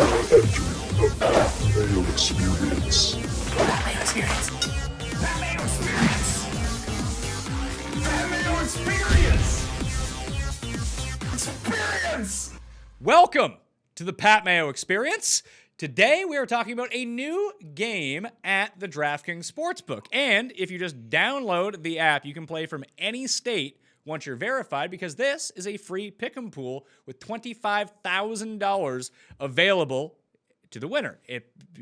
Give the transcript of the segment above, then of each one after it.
Entering the Mayo Experience. That Mayo Experience. That Mayo Experience. That Mayo Experience. Experience. Welcome to the Pat Mayo Experience. Today we are talking about a new game at the DraftKings Sportsbook. And if you just download the app, you can play from any state once you're verified, because this is a free pick'em pool with $25,000 available to the winner.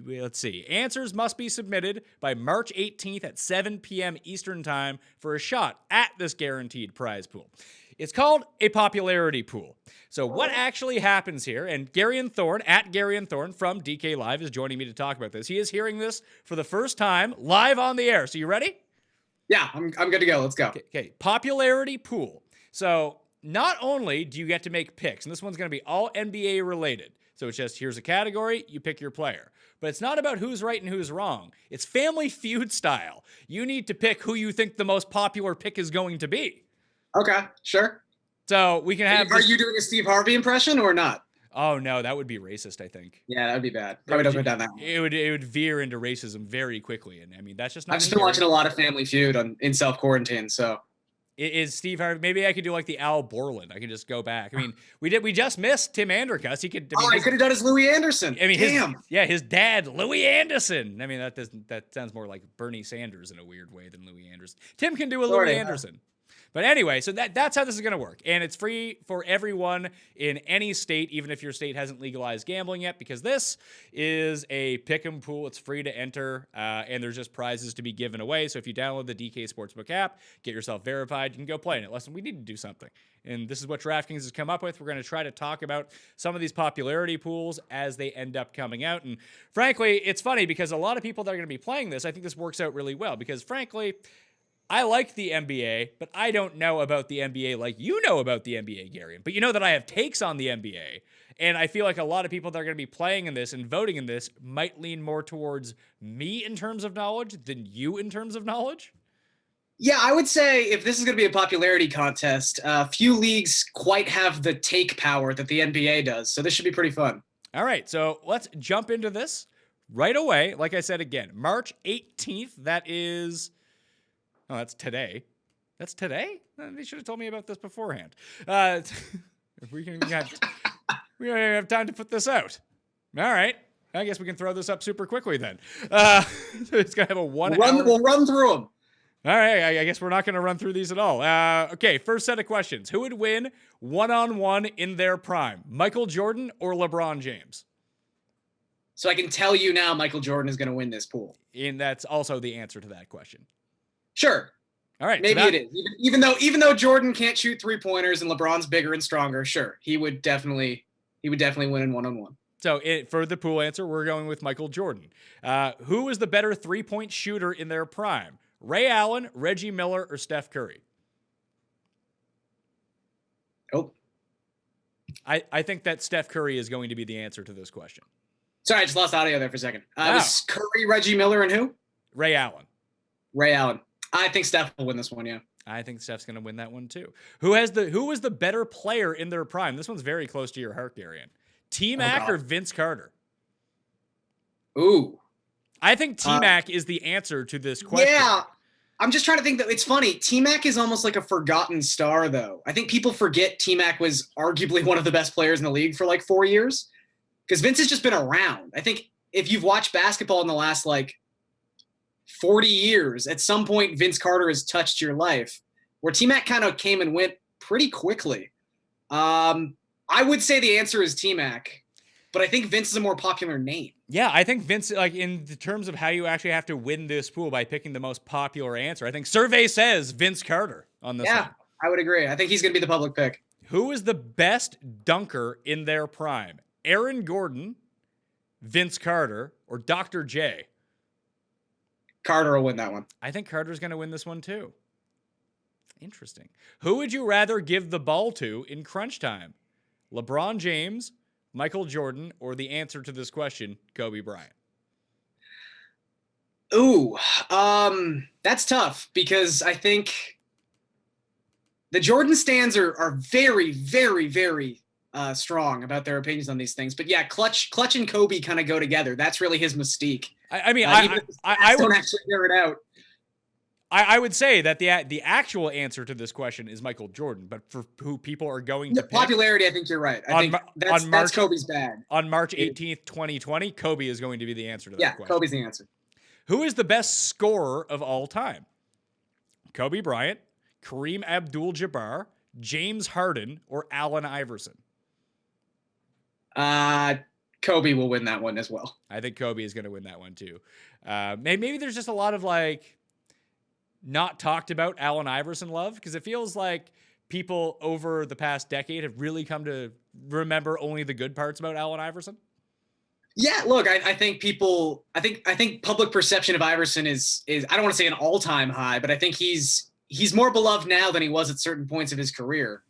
Let's see. Answers must be submitted by March 18th at 7 p.m. Eastern Time for a shot at this guaranteed prize pool. It's called a popularity pool. So what actually happens here, and Gary and Thorne, at Gary and Thorne from DK Live, is joining me to talk about this. He is hearing this for the first time live on the air. So you ready? Yeah, I'm good to go. Let's go. Okay. Popularity pool. So not only do you get to make picks, and this one's going to be all NBA related. So it's just, here's a category, you pick your player. But it's not about who's right and who's wrong. It's Family Feud style. You need to pick who you think the most popular pick is going to be. Okay, sure. So we can have. Are you doing a Steve Harvey impression or not? Oh no, that would be racist, I think. Yeah, that would be bad. Probably don't go down that one. It would veer into racism very quickly, and I mean that's just not. I've just been watching a lot of Family Feud in self quarantine, so. Is Steve Harvey? Maybe I could do like the Al Borland. I could just go back. I mean, we just missed Tim Andercuss. He could. I could have done his Louis Anderson. I mean, damn. His dad, Louis Anderson. I mean, that sounds more like Bernie Sanders in a weird way than Louis Anderson. Tim can do a Louis Anderson. But anyway, so that's how this is going to work. And it's free for everyone in any state, even if your state hasn't legalized gambling yet, because this is a pick'em pool. It's free to enter, and there's just prizes to be given away. So if you download the DK Sportsbook app, get yourself verified, you can go play in it. Listen, we need to do something. And this is what DraftKings has come up with. We're going to try to talk about some of these popularity pools as they end up coming out. And frankly, it's funny because a lot of people that are going to be playing this, I think this works out really well because frankly, I like the NBA, but I don't know about the NBA like you know about the NBA, Gary. But you know that I have takes on the NBA, and I feel like a lot of people that are going to be playing in this and voting in this might lean more towards me in terms of knowledge than you in terms of knowledge. Yeah, I would say if this is going to be a popularity contest, few leagues quite have the take power that the NBA does, so this should be pretty fun. All right, so let's jump into this right away. Like I said again, March 18th, that is... Oh, that's today. That's today? They should have told me about this beforehand. We have time to put this out. All right. I guess we can throw this up super quickly then. So it's going to have a 1 hour. We'll run through them. All right. I guess we're not going to run through these at all. Okay, first set of questions. Who would win one-on-one in their prime? Michael Jordan or LeBron James? So I can tell you now Michael Jordan is going to win this pool. And that's also the answer to that question. Sure. All right. Maybe it is. Even though Jordan can't shoot 3-pointers and LeBron's bigger and stronger, sure. He would definitely win in one-on-one. So for the pool answer, we're going with Michael Jordan. Who was the better 3-point shooter in their prime? Ray Allen, Reggie Miller, or Steph Curry? Oh. I think that Steph Curry is going to be the answer to this question. Sorry, I just lost audio there for a second. Wow. It was Curry, Reggie Miller, and who? Ray Allen. Ray Allen. I think Steph will win this one, yeah. I think Steph's going to win that one too. Who was the better player in their prime? This one's very close to your heart, Garion. T-Mac or Vince Carter? Ooh. I think T-Mac is the answer to this question. Yeah. I'm just trying to think that it's funny. T-Mac is almost like a forgotten star, though. I think people forget T-Mac was arguably one of the best players in the league for like 4 years because Vince has just been around. I think if you've watched basketball in the last like 40 years, at some point Vince Carter has touched your life, where T-Mac kind of came and went pretty quickly. I would say the answer is T-Mac, but I think Vince is a more popular name. Yeah, I think Vince, like in terms of how you actually have to win this pool by picking the most popular answer, I think survey says Vince Carter on this one. I would agree. I think he's going to be the public pick. Who is the best dunker in their prime? Aaron Gordon, Vince Carter, or Dr. J? Carter will win that one. I think Carter's going to win this one too. Interesting. Who would you rather give the ball to in crunch time? LeBron James, Michael Jordan, or the answer to this question, Kobe Bryant? Ooh, that's tough because I think the Jordan stands are very, very, very strong about their opinions on these things. But yeah, Clutch and Kobe kind of go together. That's really his mystique. I mean, I don't actually bear it out. I would say that the actual answer to this question is Michael Jordan, but for who people are going to pick, popularity, I think you're right. I think that's Kobe's bag. On March 18th, 2020, Kobe is going to be the answer to that question. Yeah, Kobe's the answer. Who is the best scorer of all time? Kobe Bryant, Kareem Abdul-Jabbar, James Harden, or Allen Iverson? Kobe will win that one as well. I think Kobe is going to win that one too. Maybe there's just a lot of like not talked about Allen Iverson love, because it feels like people over the past decade have really come to remember only the good parts about Allen Iverson. Yeah, look, I think public perception of Iverson is I don't want to say an all-time high, but I think he's more beloved now than he was at certain points of his career.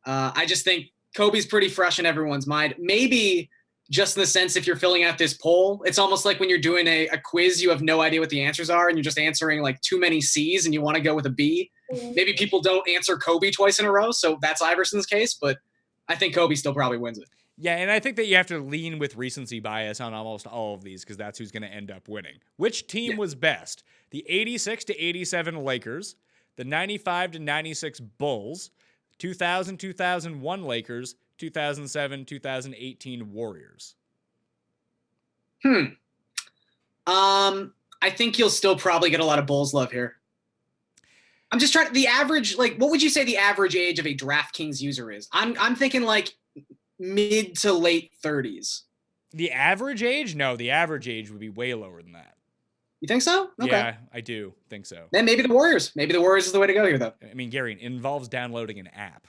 I just think Kobe's pretty fresh in everyone's mind. Maybe just in the sense, if you're filling out this poll, it's almost like when you're doing a quiz, you have no idea what the answers are and you're just answering like too many C's and you want to go with a B. Maybe people don't answer Kobe twice in a row, so that's Iverson's case, but I think Kobe still probably wins it. Yeah, and I think that you have to lean with recency bias on almost all of these because that's who's going to end up winning. Which team was best? The 86-87 Lakers, the 95-96 Bulls, 2000-2001 Lakers, 2007-2018 Warriors. I think you'll still probably get a lot of Bulls love here. I'm just trying the average, like, what would you say the average age of a DraftKings user is? I'm thinking like mid to late 30s. The average age? No, the average age would be way lower than that. You think so? Okay. Yeah, I do think so. Then maybe the Warriors. Maybe the Warriors is the way to go here, though. I mean, Gary, it involves downloading an app.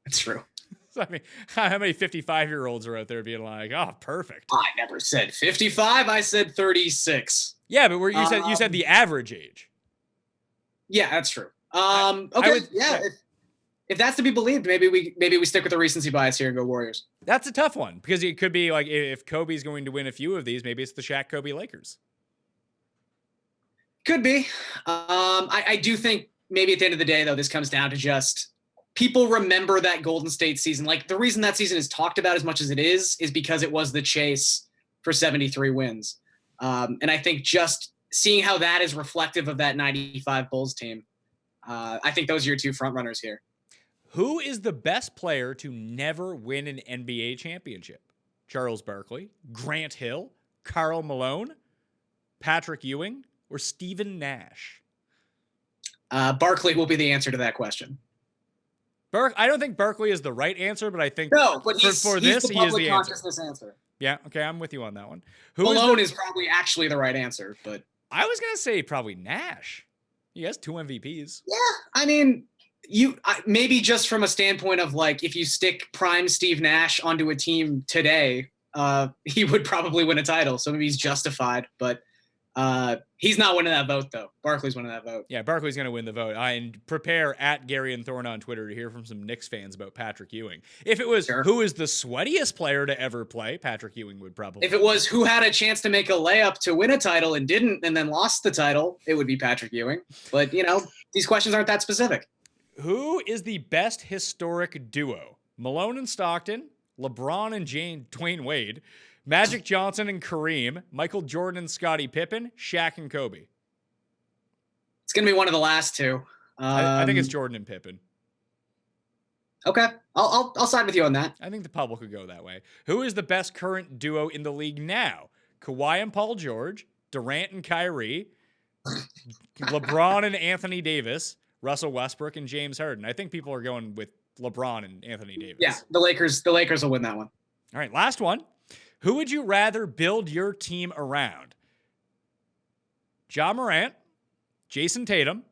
That's true. So, I mean, how many 55-year-olds are out there being like, "Oh, perfect"? I never said 55. I said 36. Yeah, but you said the average age. Yeah, that's true. Okay. If that's to be believed, maybe we stick with the recency bias here and go Warriors. That's a tough one because it could be like if Kobe's going to win a few of these, maybe it's the Shaq Kobe Lakers. Could be. I do think maybe at the end of the day, though, this comes down to just people remember that Golden State season. Like the reason that season is talked about as much as it is because it was the chase for 73 wins. And I think just seeing how that is reflective of that 95 Bulls team, I think those are your two front runners here. Who is the best player to never win an NBA championship? Charles Barkley, Grant Hill, Karl Malone, Patrick Ewing, or Stephen Nash? Barkley will be the answer to that question. I don't think Barkley is the right answer, but I think he's the consciousness answer. Yeah, okay, I'm with you on that one. Malone is probably actually the right answer, but I was gonna say probably Nash. He has 2 MVPs. Yeah, I mean, maybe just from a standpoint of like if you stick prime Steve Nash onto a team today, he would probably win a title. So maybe he's justified, but he's not winning that vote though. Barkley's winning that vote. Yeah, Barkley's going to win the vote. And prepare at Gary and Thorne on Twitter to hear from some Knicks fans about Patrick Ewing. If it was who is the sweatiest player to ever play, Patrick Ewing would probably. If it was who had a chance to make a layup to win a title and didn't and then lost the title, it would be Patrick Ewing. But, these questions aren't that specific. Who is the best historic duo? Malone and Stockton, LeBron and Dwayne Wade, Magic Johnson and Kareem, Michael Jordan and Scottie Pippen, Shaq and Kobe. It's going to be one of the last two. I think it's Jordan and Pippen. Okay. I'll side with you on that. I think the public would go that way. Who is the best current duo in the league now? Kawhi and Paul George, Durant and Kyrie, LeBron and Anthony Davis, Russell Westbrook and James Harden. I think people are going with LeBron and Anthony Davis. Yeah, the Lakers will win that one. All right, last one. Who would you rather build your team around? Ja Morant, Jason Tatum,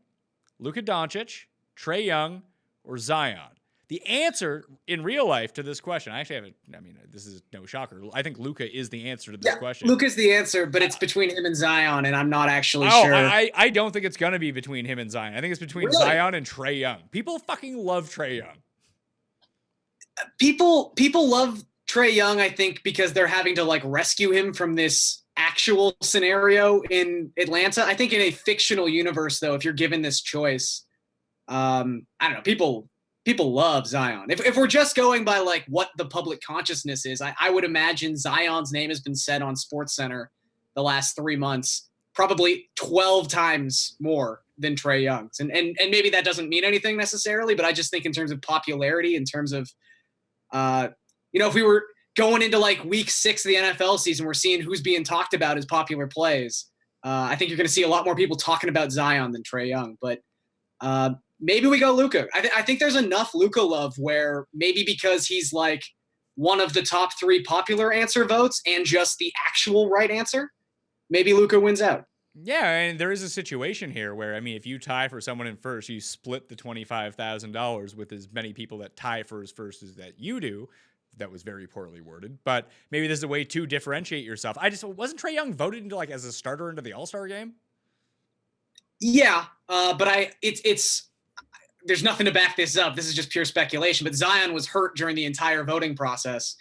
Luka Doncic, Trae Young, or Zion? The answer in real life to this question, this is no shocker. I think Luka is the answer to this question. Luka's the answer, but it's between him and Zion, and I'm not actually sure. I don't think it's going to be between him and Zion. I think it's between Zion and Trae Young. People fucking love Trae Young. People love Trae Young, I think, because they're having to like rescue him from this actual scenario in Atlanta. I think in a fictional universe, though, if you're given this choice, I don't know, people people love Zion. If we're just going by like what the public consciousness is, I would imagine Zion's name has been said on SportsCenter the last 3 months, probably 12 times more than Trae Young's. And maybe that doesn't mean anything necessarily, but I just think in terms of popularity, in terms of, if we were going into like week 6 of the NFL season, we're seeing who's being talked about as popular plays. I think you're going to see a lot more people talking about Zion than Trae Young, but maybe we go Luka. I think there's enough Luka love where maybe because he's like one of the top 3 popular answer votes and just the actual right answer, maybe Luka wins out. Yeah, and there is a situation here where, I mean, if you tie for someone in first, you split the $25,000 with as many people that tie for his first as that you do. That was very poorly worded, but maybe this is a way to differentiate yourself. Wasn't Trae Young voted into like as a starter into the All-Star game? Yeah, but there's nothing to back this up. This is just pure speculation, but Zion was hurt during the entire voting process.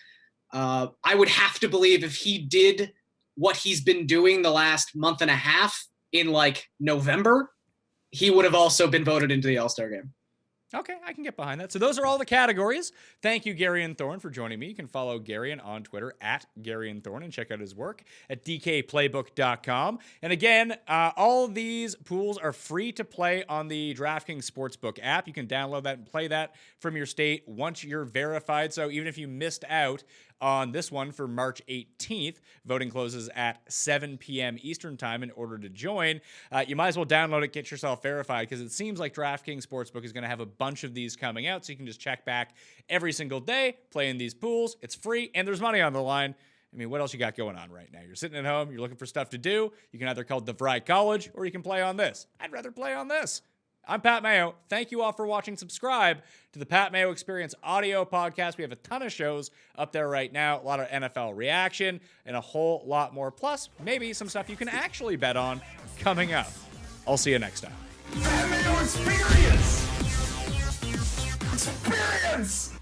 I would have to believe if he did what he's been doing the last month and a half in like November, he would have also been voted into the All-Star game. Okay, I can get behind that. So those are all the categories. Thank you, Gary and Thorne, for joining me. You can follow Gary on Twitter at Gary and Thorne and check out his work at dkplaybook.com. And again, all of these pools are free to play on the DraftKings Sportsbook app. You can download that and play that from your state once you're verified. So even if you missed out on this one for March 18th, voting closes at 7 p.m. Eastern time in order to join. You might as well download it, get yourself verified, because it seems like DraftKings Sportsbook is going to have a bunch of these coming out, so you can just check back every single day, play in these pools. It's free, and there's money on the line. I mean, what else you got going on right now? You're sitting at home, you're looking for stuff to do. You can either call DeVry College, or you can play on this. I'd rather play on this. I'm Pat Mayo. Thank you all for watching. Subscribe to the Pat Mayo Experience audio podcast. We have a ton of shows up there right now, a lot of NFL reaction, and a whole lot more. Plus, maybe some stuff you can actually bet on coming up. I'll see you next time. Pat Mayo Experience! Experience!